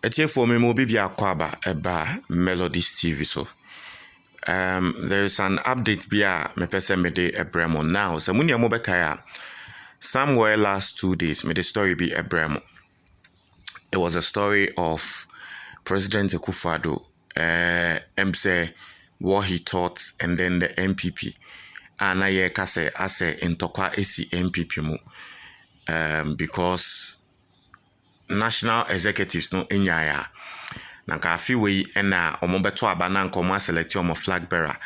Etiye for me mo bibi akwaba eba Melodies TV so. There is an update bia me pese me de ebremo now. So muni mo bekaya somewhere last 2 days me the story be ebremo. It was a story of President Akufo Addo say what he thought and then the NPP. Ana ye kase ase intokwa esi NPP mu. Because national executives no enyaya na ka afi we na omo beto aba na nko mo select omo flag bearer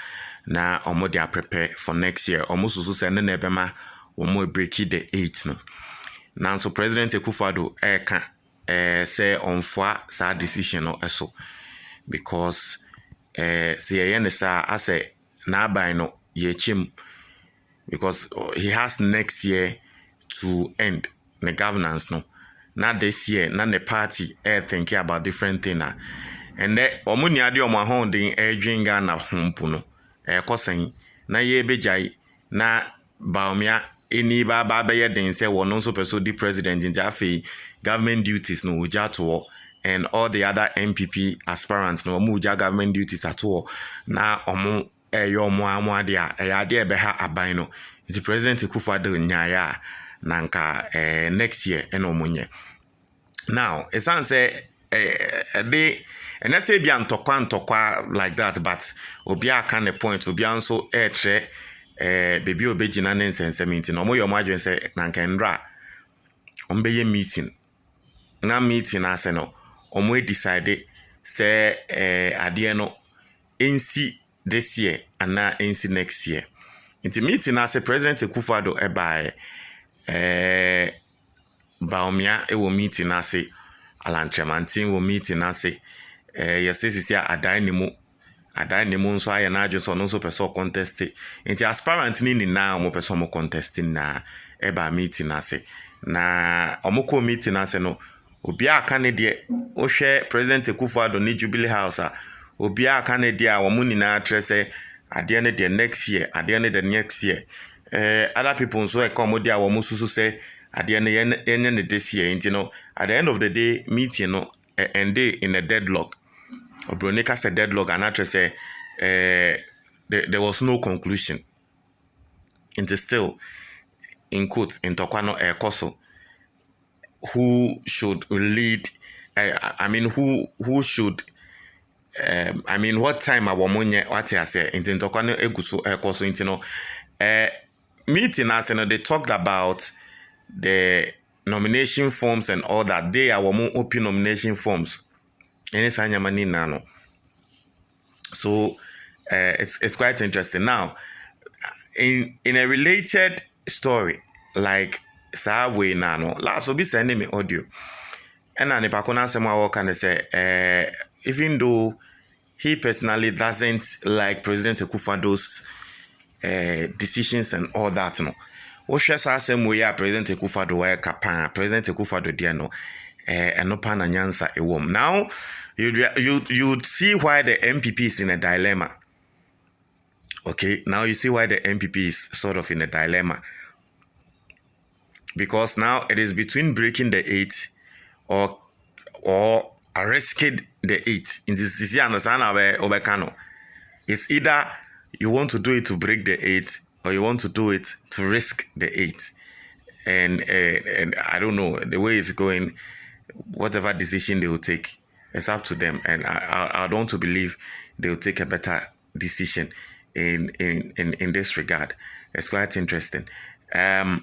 na omo dey prepare for next year omo susu se ne ebema omo break the 8 no na so President Akufo Addo eka say onfa sa decision no eso because say ye ne sa ase na aban no ye chim because he has next year to end the governance no. Not this year, not the party thinking about different things. And that omuni adi omo ahon den edwinga na hompu no. Kosan na ye bejai na baomia eni ba be den say wo no so person di president in afi government duties no uja to and all the other NPP aspirants no mu uja government duties at all. Na omo eyo omo ade a ade be ha aban no. The President Akufo Addo nyaya nanka next year eno munye. Now, it sounds say they and I say be antokwa like that, but obia can the point obia also tre baby obejina nonsense meeting. Omo your margin say nanka ndra ombeye meeting. Na meeting ase no omo decide say ade no NC this year and na NC next year. Into meeting ase President Akufo Addo by Baomia ewo meeting ase Alantremantin wo meeting ase yesisi adai ne mu nso aye na adwo no so person contest nti aspirant ni na mo person mo contest na eba meeting ase na omoko meeting ase no obi aka ne de o hwe President Akufo Addo ni Jubilee House a obi aka ne de a wo mu ni na trese ade ne de next year ade ne de next year other people nso e come de a wo mu susu say at the end of this year, you know, at the end of the day, meeting, you know, and they in a deadlock. Obronika said deadlock, and actress say there was no conclusion. It is still in quotes in Tokwano Koso who should lead. I mean, who should. I mean, what time our money? What I say in Tokwano Eguso Koso, you know, meeting as you know, they talked about the nomination forms and all that. They are more open nomination forms. So it's quite interesting. Now, in a related story, like Sawe Nano, last will be sending me audio. And then Pakuna Sema can say, even though he personally doesn't like President Akufo Addo's decisions and all that, no. Oshesa same way President Akufo Addo kapa President Akufo Addo dia no enopa na nyansa ewom. Now you see why the NPP is in a dilemma. Okay, now you see why the NPP is sort of in a dilemma. Because now it is between breaking the 8 or risking the 8. In this is understand obekano. It's either you want to do it to break the 8 or you want to do it to risk the 8. And I don't know, the way it's going, whatever decision they will take, it's up to them. And I don't want to believe they will take a better decision in this regard. It's quite interesting. How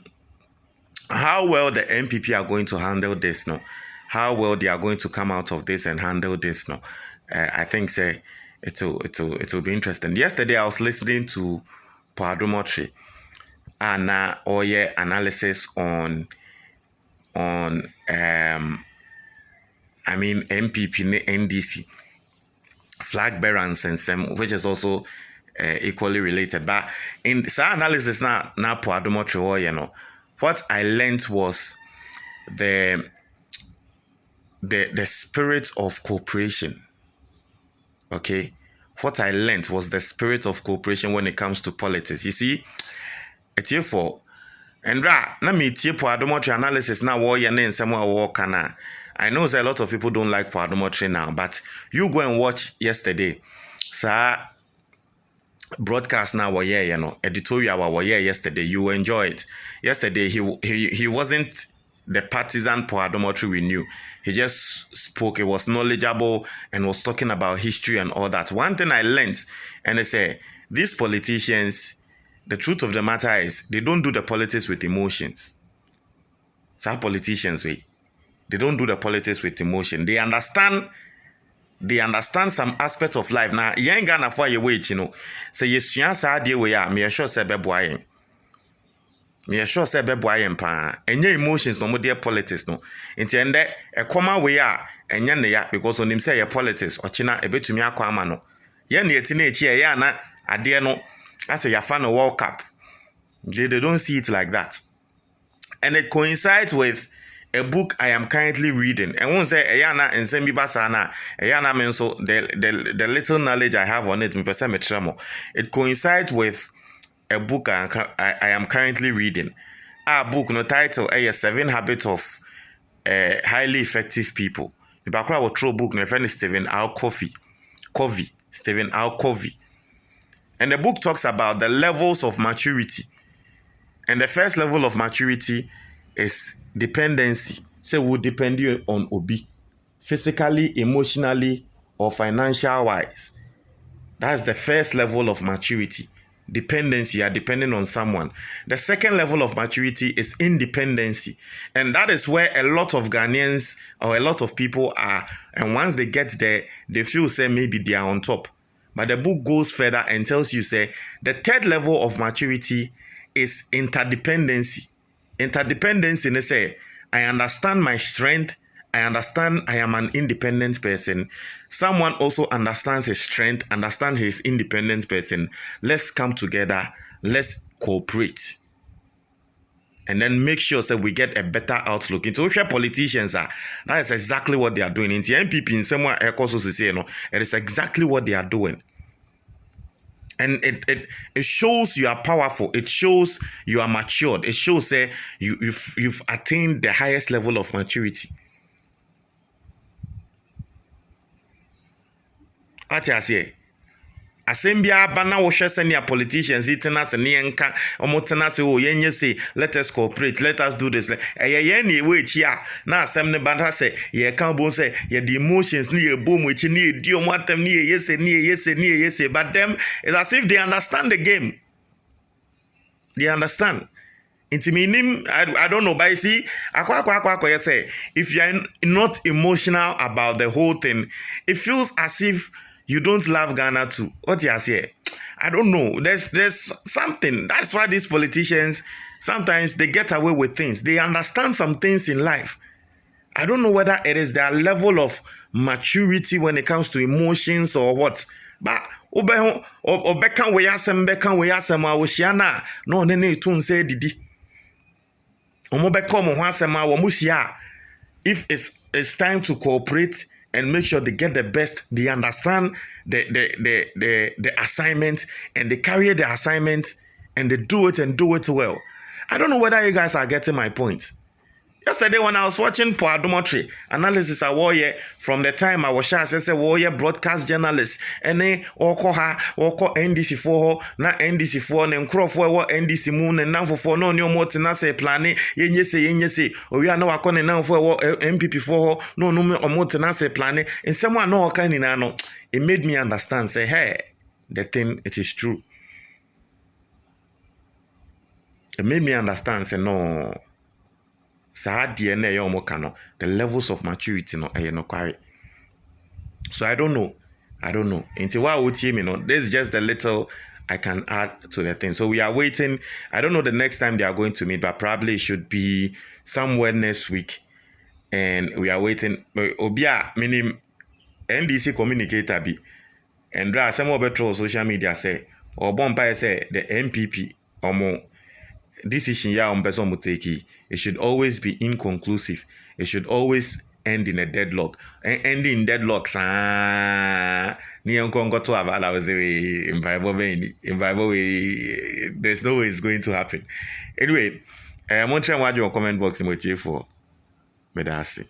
well the NPP are going to handle this now, how well they are going to come out of this and handle this now, I think say it will be interesting. Yesterday I was listening to Padomotri and analysis on I mean NPP NDC flag bearer and sensem, which is also equally related. But in this analysis now Padomotri, you know, what I learned was the spirit of cooperation. Okay. What I learned was the spirit of cooperation when it comes to politics. You see, it's here for and na me tie po adomotri analysis na wo ye ne nsem a wo kana I know that a lot of people don't like Poadomotry now, but you go and watch yesterday. Sir, broadcast now editorial yesterday. You will enjoy it. Yesterday he wasn't the partisan Poadomotry we knew. He just spoke. It was knowledgeable and was talking about history and all that. One thing I learned, and they say these politicians, the truth of the matter is they don't do the politics with emotions. Some politicians they don't do the politics with emotion. They understand some aspects of life. Now, young Ghana for your wait, say you sa de we are me sure say beboyen. Me sure say beboyen pa. Enye emotions no more dear politics no. Inti ende e koma we are enye ne ya because on him say your politics or china e betumi akwa ama no. Ye na eti na echi ya na ade no as ya fan World Cup. They don't see it like that. And it coincides with a book I am currently reading. And won't say Ayana and Semi Basana, Ayana Menso, the little knowledge I have on it, it coincides with a book I am currently reading. Our book, no title, 7 Habits of Highly Effective People. The background will throw book, my friend is Stephen Covey. And the book talks about the levels of maturity. And the first level of maturity is dependency. Say we depend on Obi, physically, emotionally, or financial wise. That's the first level of maturity. Dependency, you are depending on someone. The second level of maturity is independency. And that is where a lot of Ghanaians or a lot of people are. And once they get there, they feel say maybe they are on top. But the book goes further and tells you say the third level of maturity is interdependency. Interdependency, they say, I understand my strength. I understand I am an independent person. Someone also understands his strength, understands his independent person. Let's come together. Let's cooperate. And then make sure that we get a better outlook. Into where politicians are, that is exactly what they are doing. Into NPP, in some way, it is exactly what they are doing. And it shows you are powerful. It shows you are matured. It shows that you've attained the highest level of maturity. What I say? Asembia bana wo hwe senior politicians itena se ne nka omotena se o yenye say let us cooperate, let us do this. Ye na ewe echi a na asem ne banta se ye kan bo say ye the emotions ne ye bom echi ne edi omatem ne ye yese, but them is as if they understand the game. They understand. Intiminim, I don't know, but you see, you say if you are not emotional about the whole thing, it feels as if you don't love Ghana too. What you say? I don't know. There's something. That's why these politicians sometimes they get away with things. They understand some things in life. I don't know whether it is their level of maturity when it comes to emotions or what. But obekan we asem awoshiana no ne tun say didi. Omobeka mo asem awomushia. If it's time to cooperate and make sure they get the best, they understand the assignment and they carry the assignment and they do it well. I don't know whether you guys are getting my point. Yesterday when I was watching Poadomotry analysis I wore from the time I was sure I said warrior broadcast journalist and oko NDC for na NDC for na nkrofo NDC moon and now for no new more na say planning yenye say we are no akone now for NPP for no more na say planning and someone no kind no. It made me understand say hey the thing it is true. It made me understand say no. The levels of maturity no query. So I don't know. Until this is just the little I can add to the thing. So we are waiting. I don't know the next time they are going to meet, but probably it should be somewhere next week. And we are waiting. Obia meaning NDC communicator be and there are some other social media say or Bombay say the NPP or more decision it should always be inconclusive. It should always end in a deadlock. Ending in deadlock, there's no way it's going to happen. Anyway, I'm going to try your comment box for Medasi.